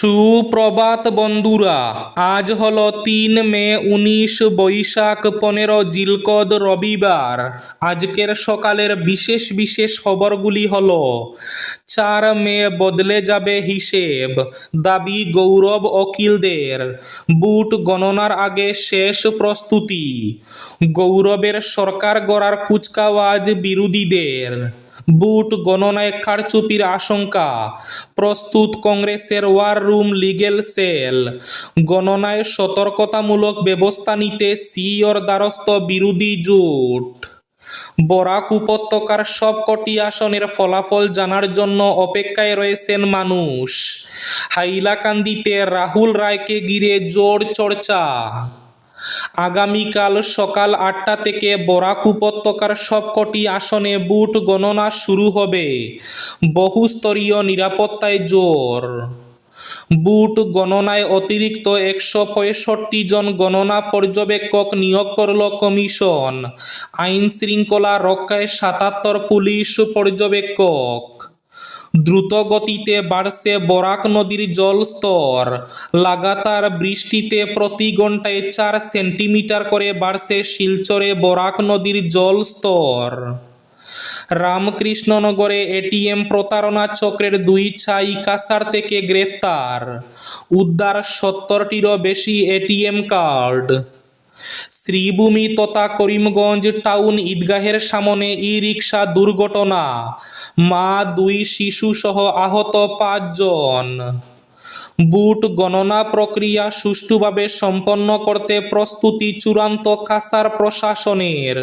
সুপ্রভাত বন্ধুরা, আজ হলো 3 মে 19 বৈশাখ 15 জিলকদ রবিবার। আজকের সকালের বিশেষ বিশেষ খবরগুলি হলো: 4 মে বদলে যাবে হিসেব, দাবি গৌরব অকিলদের। বুট গণনার আগে শেষ প্রস্তুতি, গৌরবের সরকার গড়ার কুচকাওয়াজ বিরোধীদের। বুট গণনায় কারচুপির আশঙ্কা, প্রস্তুত কংগ্রেসের ওয়ার রুম লিগেল সেল। গণনায় সতর্কতামূলক ব্যবস্থা নিতে সিইওর দ্বারস্থ বিরোধী জোট। বরাক উপত্যকার সবকটি আসনের ফলাফল জানার জন্য অপেক্ষায় রয়েছেন মানুষ। হাইলাকান্দিতে রাহুল রায়কে ঘিরে জোর চর্চা। আগামীকাল সকাল 8টা থেকে বরাক উপত্যকার সবকটি আসনে বুট গণনা শুরু হবে। বহুস্তরীয় নিরাপত্তায় জোর। বুট গণনায় অতিরিক্ত 165 জন গণনা পর্যবেক্ষক নিয়োগ করল কমিশন। আইন শৃঙ্খলা রক্ষায় 77 পুলিশ পর্যবেক্ষক। দ্রুত গতিতে বাড়ছে বরাক নদীর জলস্তর। লাগাতার বৃষ্টিতে প্রতি ঘন্টায় 4 সেন্টিমিটার করে বাড়ছে শিলচরে বরাক নদীর জলস্তর। রামকৃষ্ণনগরে এটিএম প্রতারণা চক্রের 2 ছাই কাছাড় থেকে গ্রেফতার। উদ্ধার 70টিরও বেশি এটিএম কার্ড। শ্রীভূমি তথা করিমগঞ্জ টাউন ঈদগাহের সামনে ই-রিকশা দুর্ঘটনা, মা 2 শিশু সহ আহত 5 জন। বুট গণনা প্রক্রিয়া সুষ্ঠুভাবে সম্পন্ন করতে প্রস্তুতি চূড়ান্ত কাছাড় প্রশাসনের।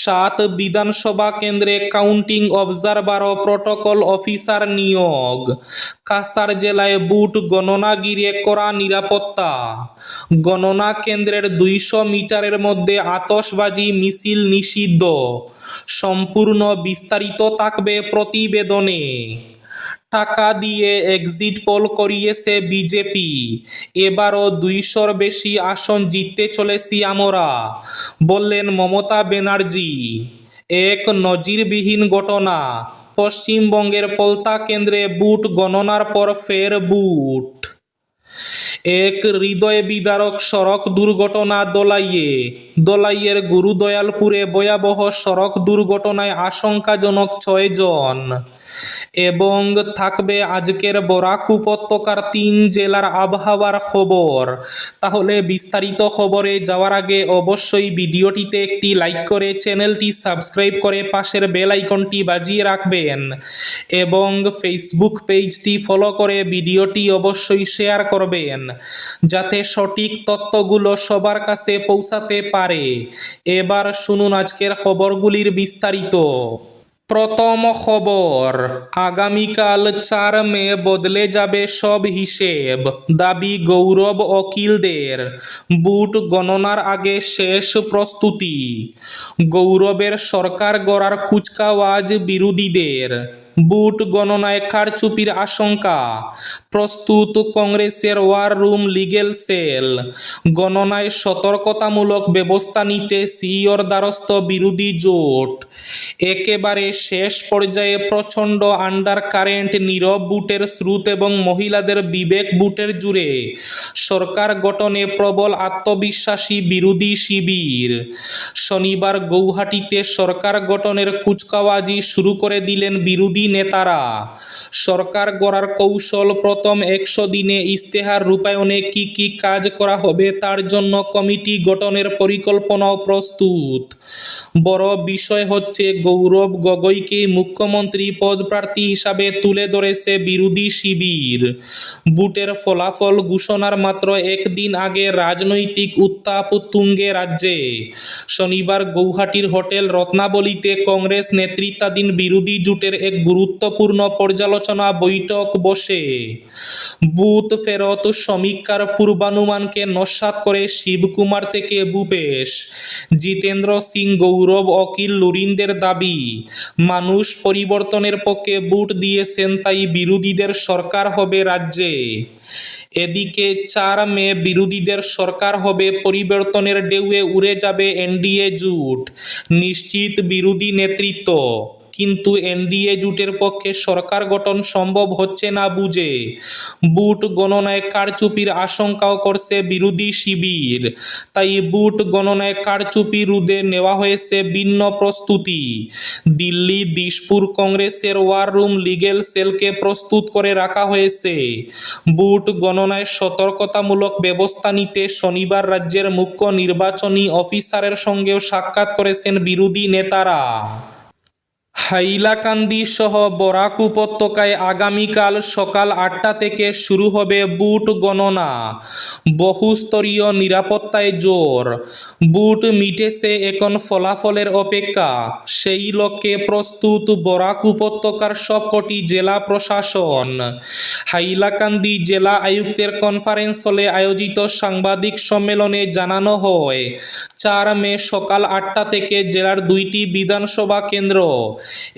7 বিধানসভা কেন্দ্রে কাউন্টিং অবজারভার ও প্রটোকল অফিসার নিয়োগ। কাছাড় জেলায় বুট গণনা ঘিরে কড়া নিরাপত্তা। গণনা কেন্দ্রের 200 মিটারের মধ্যে আতশবাজি মিছিল নিষিদ্ধ। সম্পূর্ণ বিস্তারিত থাকবে প্রতিবেদনে। টাকা দিয়ে এক্সিট পোল করিয়েছে বিজেপি, এবারও 200-র বেশি আসন জিততে চলেছি আমরা, বললেন মমতা ব্যানার্জি। এক নজিরবিহীন ঘটনা, পশ্চিমবঙ্গের পলতা কেন্দ্রে বুট গণনার পর ফের বুট। এক হৃদয় বিদারক সড়ক দুর্ঘটনা দোলাইয়ের গুরুদয়ালপুরে ভয়াবহ সড়ক দুর্ঘটনায় আশঙ্কাজনক 6 জন। এবং থাকবে আজকের বরাক উপত্যকার 3 জেলার আবহাওয়ার খবর। তাহলে বিস্তারিত খবরে যাওয়ার আগে অবশ্যই ভিডিওটিতে একটি লাইক করে চ্যানেলটি সাবস্ক্রাইব করে পাশের বেল আইকনটি বাজিয়ে রাখবেন এবং ফেসবুক পেজটি ফলো করে ভিডিওটি অবশ্যই শেয়ার করবেন, যাতে সঠিক তথ্যগুলো সবার কাছে পৌঁছাতে পারে। এবার শুনুন আজকের খবরগুলির বিস্তারিত। প্রথম খবর, আগামীকাল 4 মে বদলে যাবে সব হিসেব, দাবি গৌরব অকিলদের। বুট গণনার আগে শেষ প্রস্তুতি, গৌরবের সরকার গড়ার কুচকাওয়াজ বিরোধীদের। বুট গণনায় কারচুপির আশঙ্কা, প্রস্তুত কংগ্রেসের ওয়ার রুম লিগেল সেল। গণনায় সতর্কতামূলক ব্যবস্থা নিতে সিইওর দ্বারস্থ বিরোধী জোট। একেবারে শেষ পর্যায়ে প্রচণ্ড আন্ডার কারেন্ট, নীরব বুটের স্রোত এবং মহিলাদের বিবেক বুটের জুড়ে সরকার গঠনে প্রবল আত্মবিশ্বাসী বিরোধী শিবির। শনিবার গৌহাটিতে সরকার গঠনের কুচকাওয়াজি শুরু করে দিলেন বিরোধী নেতারা। সরকার গড়ার কৌশল, প্রথম 100 দিনে ইস্তেহার রূপায়ণে কি কি কাজ করা হবে তার জন্য কমিটি গঠনের পরিকল্পনাও প্রস্তুত। বড় বিষয় হচ্ছে, গৌরব গগৈকে মুখ্যমন্ত্রী পদপ্রার্থী হিসাবে তুলে ধরেছে বিরোধী শিবির। বুটের ফলাফল ঘোষণার মাত্র একদিন আগে রাজনৈতিক উত্তাপ তুঙ্গে রাজ্যে। শনিবার গৌহাটির হোটেল রত্নাবলীতে কংগ্রেস নেতৃত্বাধীন বিরোধী জোটের এক গুরুত্বপূর্ণ পর্যালোচনা বৈঠক বসে। বুথ ফেরত সমীক্ষার পূর্বানুমানকে নস্যাৎ করে শিবকুমার থেকে ভূপেশ, জিতেন্দ্র সিং, গৌরব অকিল লুরিনদের দাবি, মানুষ পরিবর্তনের পক্ষে ভোট দিয়েছেন, তাই বিরোধীদের সরকার হবে রাজ্যে। এদিকে 4 মে বিরোধীদের সরকার হবে, পরিবর্তনের ঢেউয়ে উড়ে যাবে এনডিএ জোট, নিশ্চিত বিরোধী নেতৃত্ব। কিন্তু এনডিএ জোটের পক্ষে সরকার গঠন সম্ভব হচ্ছে না বুঝে বুট গণনায় কারচুপির আশঙ্কাও করছে বিরোধী শিবির। তাই বুট গণনায় কারচুপি রোধে নেওয়া হয়েছে ভিন্ন প্রস্তুতি। দিল্লি দিশপুর কংগ্রেসের ওয়ার রুম লিগেল সেলকে প্রস্তুত করে রাখা হয়েছে। বুট গণনায় সতর্কতামূলক ব্যবস্থা নিতে শনিবার রাজ্যের মুখ্য নির্বাচনী অফিসারের সঙ্গেও সাক্ষাৎ করেছেন বিরোধী নেতারা। হাইলাকান্দি সহ বরাক উপত্যকায় আগামীকাল সকাল 8টা থেকে শুরু হবে বুট গণনা। বহুস্তরীয় নিরাপত্তায় জোর। বুট মিটেছে, এখন ফলাফলের অপেক্ষা। সেই লক্ষ্যে প্রস্তুত বরাক উপত্যকার সবকটি জেলা প্রশাসন। হাইলাকান্দি জেলা আয়ুক্তের কনফারেন্স হলে আয়োজিত সাংবাদিক সম্মেলনে জানানো হয়, 4 মে সকাল 8টা থেকে জেলার 2টি বিধানসভা কেন্দ্র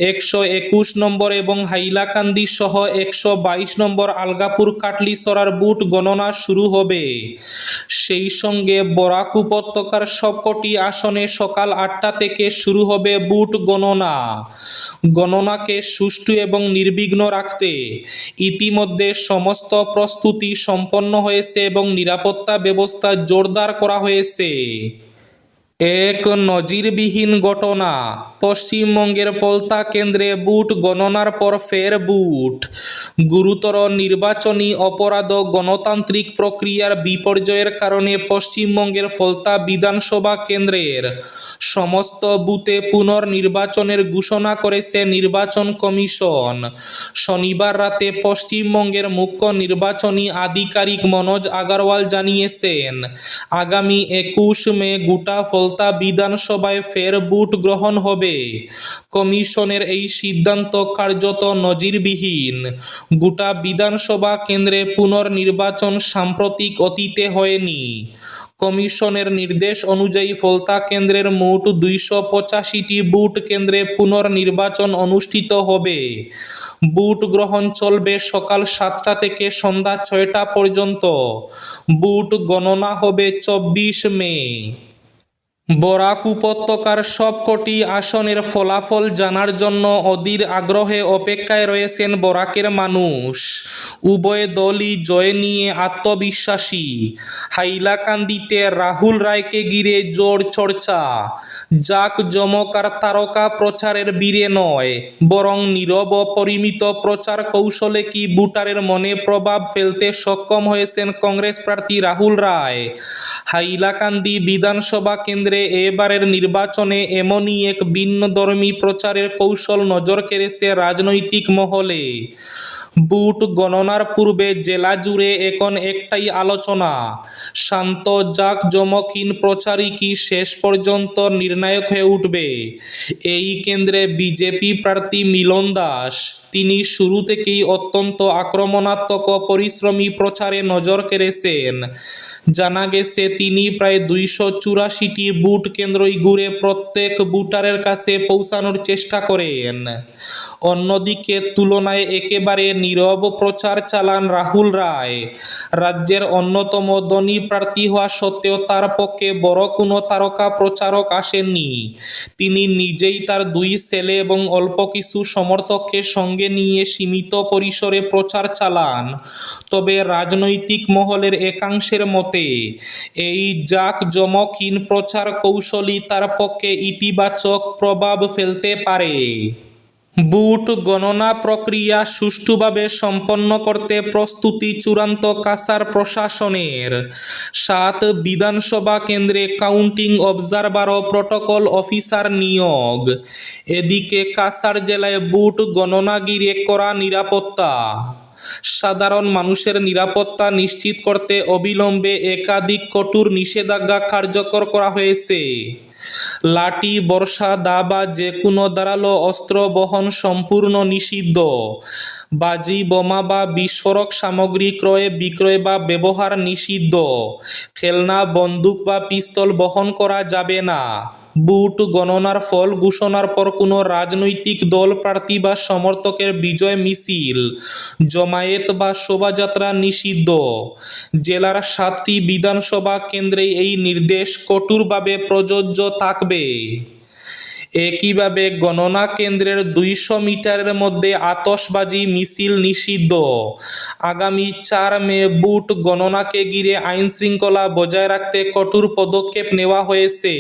121 নম্বর এবং হাইলাকান্দি সহ 122 নম্বর আলগাপুর কাটলিছড়ার বুট গণনা শুরু হবে। সেই সঙ্গে বরাক উপত্যকার সবকটি আসনে সকাল 8টা থেকে শুরু হবে বুট গণনা। গণনাকে সুষ্ঠু এবং নির্বিঘ্ন রাখতে ইতিমধ্যে সমস্ত প্রস্তুতি সম্পন্ন হয়েছে এবং নিরাপত্তা ব্যবস্থা জোরদার করা হয়েছে। এক নজিরবিহীন ঘটনা, পশ্চিমবঙ্গের পলতা কেন্দ্রে বুট গণনার পর ফের বুট। গুরুতর নির্বাচনী অপরাধ ও গণতান্ত্রিক প্রক্রিয়ার বিপর্যয়ের কারণে পশ্চিমবঙ্গের ফলতা বিধানসভা কেন্দ্রের সমস্ত বুথে পুনর্নির্বাচনের ঘোষণা করেছে নির্বাচন কমিশন। শনিবার রাতে পশ্চিমবঙ্গের মুখ্য নির্বাচনী আধিকারিক মনোজ আগরওয়াল জানিয়েছেন, আগামী 21 মে গোটা ফলতা বিধানসভায় ফের বুট গ্রহণ হবে। কমিশনের এই সিদ্ধান্ত কার্যত নজিরবিহীন। গোটা বিধানসভা কেন্দ্রে পুনর্নির্বাচন সাম্প্রতিক অতীতে হয়নি। কমিশনের নির্দেশ অনুযায়ী ফলতা কেন্দ্রের মোট 285টি বুট কেন্দ্রে পুনর্নির্বাচন অনুষ্ঠিত হবে। বুট গ্রহণ চলবে সকাল 7টা থেকে সন্ধ্যা 6টা পর্যন্ত। বুট গণনা হবে 24 মে। বরাক উপত্যকার সবকটি আসনের ফলাফল জানার জন্য অধীর আগ্রহে অপেক্ষায় রয়েছেন বরাকের মানুষ। উভয় দলই জয় নিয়ে আত্মবিশ্বাসী। হাইলাকান্দিতে রাহুল রায়কে ঘিরে জোর চর্চা। জাঁকজমক আর তারকা প্রচারের বীরে নয়, বরং নীরব পরিমিত প্রচার কৌশলে কি ভোটারের মনে প্রভাব ফেলতে সক্ষম হয়েছেন কংগ্রেস প্রার্থী রাহুল রায়। হাইলাকান্দি বিধানসভা কেন্দ্রে এবারের নির্বাচনে এমনই এক ভিন্নধর্মী প্রচারের কৌশল নজর কেড়েছে রাজনৈতিক মহলে। বুট গণনার পূর্বে জেলা জুড়ে এখন একটাই আলোচনা, শান্ত জাঁকজমকহীন প্রচারই কি শেষ পর্যন্ত নির্ণায়ক হয়ে উঠবে। এই কেন্দ্রে বিজেপি প্রার্থী মিলন দাস, তিনি শুরু থেকেই অত্যন্ত আক্রমণাত্মক ও পরিশ্রমী প্রচারে নজর কেড়েছেন। জানা গেছে তিনি প্রায় 284টি বুট কেন্দ্রই ঘুরে প্রত্যেক ভোটারের কাছে পৌঁছানোর চেষ্টা করেন। অন্যদিকে তুলনায় একেবারে নীরব প্রচার চালান রাহুল রায়। রাজ্যের অন্যতম ধনী প্রার্থী হওয়া সত্ত্বেও তার পক্ষে বড় কোনো তারকা প্রচারক আসেননি। তিনি নিজেই তার 2 ছেলে এবং অল্প কিছু সমর্থককে সঙ্গে নিয়ে সীমিত পরিসরে প্রচার চালান। তবে রাজনৈতিক মহলের একাংশের মতে এই জাঁকজমকহীন প্রচার কৌশলই তার পক্ষে ইতিবাচক প্রভাব ফেলতে পারে। বুট গণনা প্রক্রিয়া সুষ্ঠুভাবে সম্পন্ন করতে প্রস্তুতি চূড়ান্ত কাছাড় প্রশাসনের। 7 বিধানসভা কেন্দ্রে কাউন্টিং অবজারভার ও প্রটোকল অফিসার নিয়োগ। এদিকে কাছাড় জেলায় বুট গণনা ঘিরে কড়া নিরাপত্তা। সাধারণ মানুষের নিরাপত্তা নিশ্চিত করতে অবিলম্বে একাধিক কঠোর নিষেধাজ্ঞা কার্যকর করা হয়েছে। লাঠি, বর্ষা, দা বা যে কোনো ধারালো অস্ত্র বহন সম্পূর্ণ নিষিদ্ধ। বাজি, বোমা বা বিস্ফোরক সামগ্রী ক্রয়, বিক্রয় বা ব্যবহার নিষিদ্ধ। খেলনা, বন্দুক বা পিস্তল বহন করা যাবে না। বুট গণনার ফল ঘোষণার পর কোনো রাজনৈতিক দল, প্রার্থী বা সমর্থকের বিজয় মিছিল, জমায়েত বা শোভাযাত্রা নিষিদ্ধ। জেলার 7টি বিধানসভা কেন্দ্রে এই নির্দেশ কঠোরভাবে প্রযোজ্য থাকবে। একইভাবে গণনা কেন্দ্রের 200 মিটারের মধ্যে আতশবাজি মিছিল নিষিদ্ধ। আগামী 4 মে বুথ গণনাকে ঘিরে আইনশৃঙ্খলা বজায় রাখতে কঠোর পদক্ষেপ নেওয়া হয়েছে।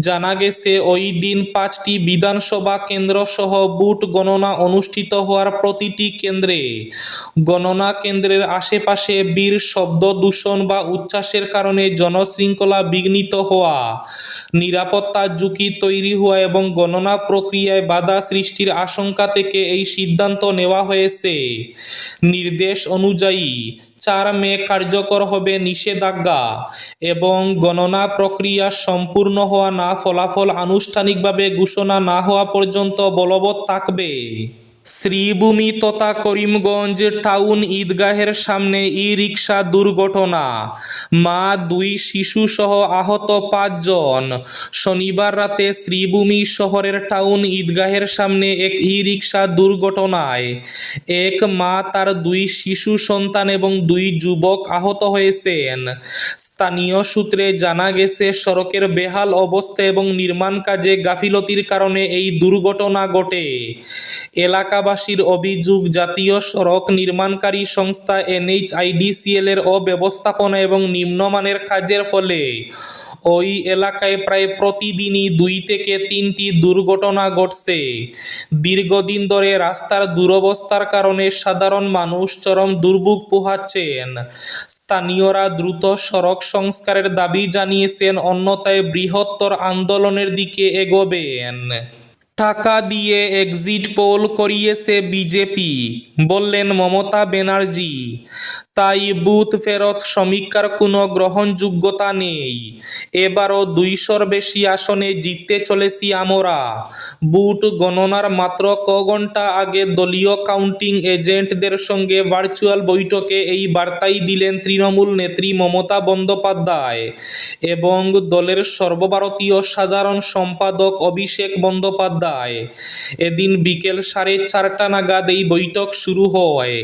জানা গেছে ওই দিন 5টি বিধানসভা কেন্দ্র সহ বুথ গণনা অনুষ্ঠিত হওয়ার প্রতিটি কেন্দ্রে গণনা কেন্দ্রের আশেপাশে বীর শব্দ দূষণ বা উচ্ছ্বাসের কারণে জনশৃঙ্খলা বিঘ্নিত হওয়া, নিরাপত্তা ঝুঁকি তৈরি হওয়া এবং গণনা প্রক্রিয়ায় বাধা সৃষ্টির আশঙ্কা থেকে এই সিদ্ধান্ত নেওয়া হয়েছে। নির্দেশ অনুযায়ী 4 মে কার্যকর হবে নিষেধাজ্ঞা এবং গণনা প্রক্রিয়া সম্পূর্ণ হওয়া না ফলাফল আনুষ্ঠানিকভাবে ঘোষণা না হওয়া পর্যন্ত বলবৎ থাকবে। শ্রীভূমি তথা করিমগঞ্জ টাউন ঈদগাহের সামনে ই-রিকশা দুর্ঘটনা, মা 2 শিশু সহ আহত 5 জন। শনিবার রাতে শ্রীভূমি শহরের টাউন ঈদগাহের সামনে এক ই-রিকশা দুর্ঘটনায় এক মা তার 2 শিশু সন্তান এবং 2 যুবক আহত হয়েছেন। স্থানীয় সূত্রে জানা গেছে সড়কের বেহাল অবস্থা এবং নির্মাণ কাজে গাফিলতির কারণে এই দুর্ঘটনা ঘটে। এলাকাবাসীর অভিযোগ, জাতীয় সড়ক নির্মাণকারী সংস্থা NHIDCL এর অব্যবস্থাপনা এবং নিম্নমানের কাজের ফলে ওই এলাকায় প্রায় প্রতিদিনই 2 থেকে 3টি দুর্ঘটনা ঘটছে। দীর্ঘদিন ধরে রাস্তার দুরবস্থার কারণে সাধারণ মানুষ চরম দুর্ভোগ পোহাচ্ছেন। স্থানীয়রা দ্রুত সড়ক সংস্কারের দাবি জানিয়েছেন, অন্যথায় বৃহত্তর আন্দোলনের দিকে এগোবেন। টাকা দিয়ে এক্সিট পোল করিয়েছে বিজেপি, বললেন মমতা ব্যানার্জি। তাই বুথ ফেরত সমীক্ষার কোনো গ্রহণযোগ্যতা নেই। এবারও 200-র বেশি আসনে জিততে চলেছি আমরা। বুথ গণনার মাত্র ঘণ্টা আগে দলীয় কাউন্টিং এজেন্টদের সঙ্গে ভার্চুয়াল বৈঠকে এই বার্তাই দিলেন তৃণমূল নেত্রী মমতা বন্দ্যোপাধ্যায় এবং দলের সর্বভারতীয় সাধারণ সম্পাদক অভিষেক বন্দ্যোপাধ্যায়। এদিন বিকেল 4:30 নাগাদ এই বৈঠক শুরু হয়।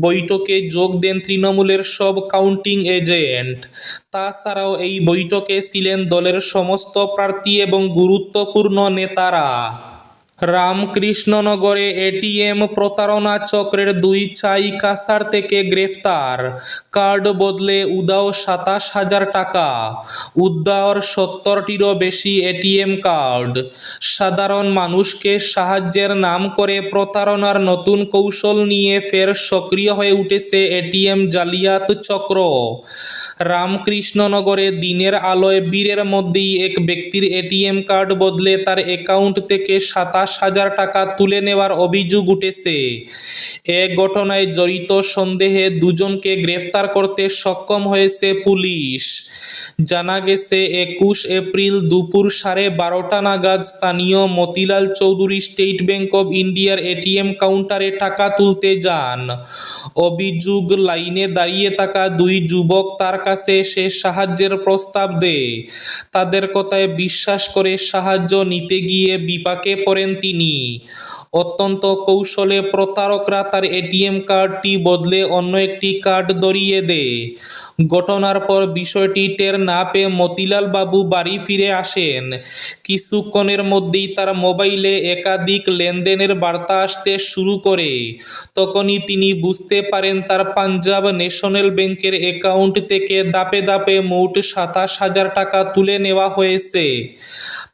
বৈঠকে যোগ দেন তৃণমূলের সব কাউন্টিং এজেন্ট। তাছাড়াও এই বৈঠকে ছিলেন দলের সমস্ত প্রার্থী এবং গুরুত্বপূর্ণ নেতারা। রামকৃষ্ণনগরে এটিএম প্রতারণা চক্রের 2 চাই কাছাড় থেকে গ্রেফতার, কার্ড বদলে উধাও 27,000 টাকা, উদ্ধার 70টিরও বেশি এটিএম কার্ড। সাধারণ মানুষকে সাহায্যের নাম করে প্রতারণার নতুন কৌশল নিয়ে ফের সক্রিয় হয়ে উঠেছে এটিএম জালিয়াত চক্র। রামকৃষ্ণনগরে দিনের আলোয় ভিড়ের মধ্যেই এক ব্যক্তির এটিএম কার্ড বদলে তার অ্যাকাউন্ট থেকে 27,000 টাকা তুলে নেওয়ার অভিযোগ উঠেছে। এ ঘটনায় জড়িত সন্দেহে 2 জনকে গ্রেফতার করতে সক্ষম হয়েছে পুলিশ। জানা গেছে 21 এপ্রিল দুপুর 12:30 নাগাদ স্থানীয় Motilal Chowdhury state bank of ইন্ডিয়ার এটিএম কাউন্টারে টাকা তুলতে যান। অভিযোগ, লাইনে দাঁড়িয়ে থাকা 2 যুবক তার কাছে এসে সাহায্যের প্রস্তাব দেয়। তাদের কথায় বিশ্বাস করে সাহায্য নিতে গিয়ে বিপাকে পড়েন তিনি। অত্যন্ত কৌশলে প্রতারকরা তার এটিএম কার্ডটি বদলে অন্য একটি কার্ড ধরিয়ে দেয়। ঘটনার পর বিষয়টি টের না পেয়ে মতিলাল বাবু বাড়ি ফিরে আসেন। কিছুক্ষণের মধ্যেই তার মোবাইলে একাধিক লেনদেনের বার্তা আসতে শুরু করে। তখনই তিনি বুঝতে পারেন তার পাঞ্জাব ন্যাশনাল ব্যাংকের অ্যাকাউন্ট থেকে ধাপে ধাপে মোট 27,000 টাকা তুলে নেওয়া হয়েছে।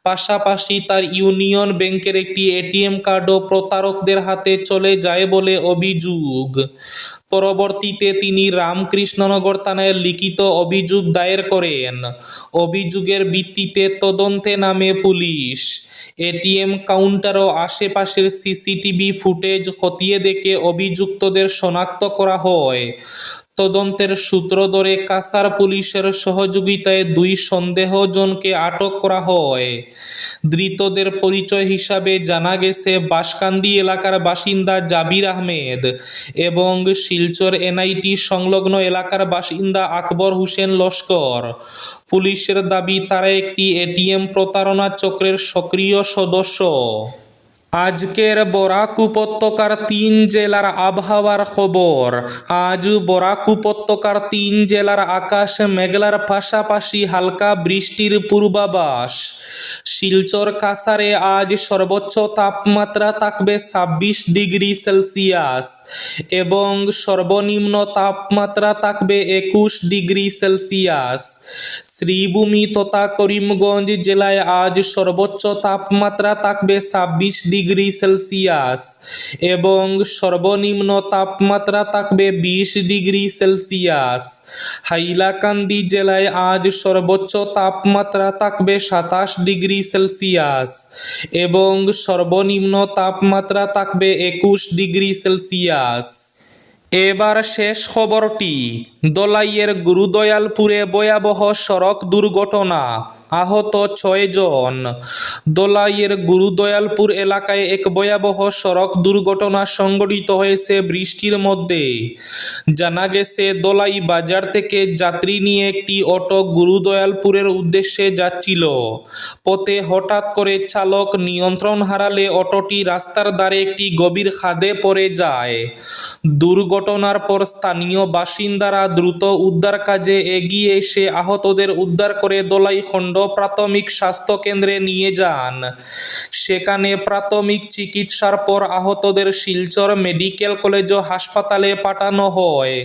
পাশাপাশি তার ইউনিয়ন ব্যাংকের একটি এটিএম কার্ডও প্রতারকদের হাতে চলে যায় বলে অভিযোগ। পরবর্তীতে তিনি রামকৃষ্ণনগর থানায় লিখিত অভিযোগ দায়ের করেন। অভিযোগের ভিত্তিতে তদন্তে নামে পুলিশ। এটিএম কাউন্টার ও আশেপাশের সিসিটিভি ফুটেজ খতিয়ে দেখে অভিযুক্তদের শনাক্ত করা হয়। তদন্তের সূত্র ধরে কাছাড় পুলিশের সহযোগিতায় 2 সন্দেহজনকে আটক করা হয়। ধৃতদের পরিচয় হিসাবে জানা গেছে বাঁশকান্দি এলাকার বাসিন্দা জাবির আহমেদ এবং শিলচর এনআইটি সংলগ্ন এলাকার বাসিন্দা আকবর হোসেন লস্কর। পুলিশের দাবি তারা একটি এটিএম প্রতারণা চক্রের সক্রিয় সদস্য। আজকের বরাক উপত্যকার 3 জেলার আবহাওয়ার খবর। আজ বরাক উপত্যকার 3 জেলার আকাশ মেঘলার পাশাপাশি হালকা বৃষ্টির পূর্বাভাস। শিলচর কাছাড়ে আজ সর্বোচ্চ তাপমাত্রা থাকবে 26 ডিগ্রি সেলসিয়াস এবং সর্বনিম্ন তাপমাত্রা থাকবে 21 ডিগ্রি সেলসিয়াস। শ্রীভূমি তথা করিমগঞ্জ জেলায় আজ সর্বোচ্চ তাপমাত্রা থাকবে 26 ডিগ্রি সেলসিয়াস এবং সর্বনিম্ন তাপমাত্রা থাকবে 20 ডিগ্রি সেলসিয়াস। হাইলাকান্দি জেলায় আজ সর্বোচ্চ তাপমাত্রা থাকবে 27 ডিগ্রি সেলসিয়াস এবং সর্বনিম্ন তাপমাত্রা থাকবে 21 ডিগ্রি সেলসিয়াস। এবার শেষ খবরটি, দলাইয়ের গুরুদয়ালপুরে ভয়াবহ সড়ক দুর্ঘটনা, আহত 6 জন। দলাইয়ের গুরুদয়ালপুর এলাকায় এক ভয়াবহ সড়ক দুর্ঘটনা সংঘটিত হয়েছে বৃষ্টির মধ্যে। জানা গেছে, দলাই বাজার থেকে যাত্রী নিয়ে একটি অটো গুরুদয়ালপুরের উদ্দেশ্যে যাচ্ছিল। পথে হঠাৎ করে চালক নিয়ন্ত্রণ হারালে অটোটি রাস্তার ধারে একটি গভীর খাদে পড়ে যায়। দুর্ঘটনার পর স্থানীয় বাসিন্দারা দ্রুত উদ্ধার কাজে এগিয়ে এসে আহতদের উদ্ধার করে দলাই খণ্ড প্রাথমিক স্বাস্থ্য কেন্দ্রে নিয়ে যান। সেখানে প্রাথমিক চিকিৎসার পর আহতদের শিলচর মেডিকেল কলেজ ও হাসপাতালে পাঠানো হয়।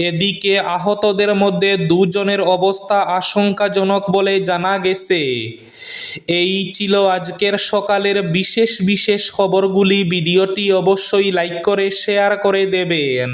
এদিকে আহতদের মধ্যে 2 জনের অবস্থা আশঙ্কাজনক বলে জানা গেছে। এই ছিল আজকের সকালের বিশেষ খবরগুলি। ভিডিওটি অবশ্যই লাইক করে শেয়ার করে দেবেন।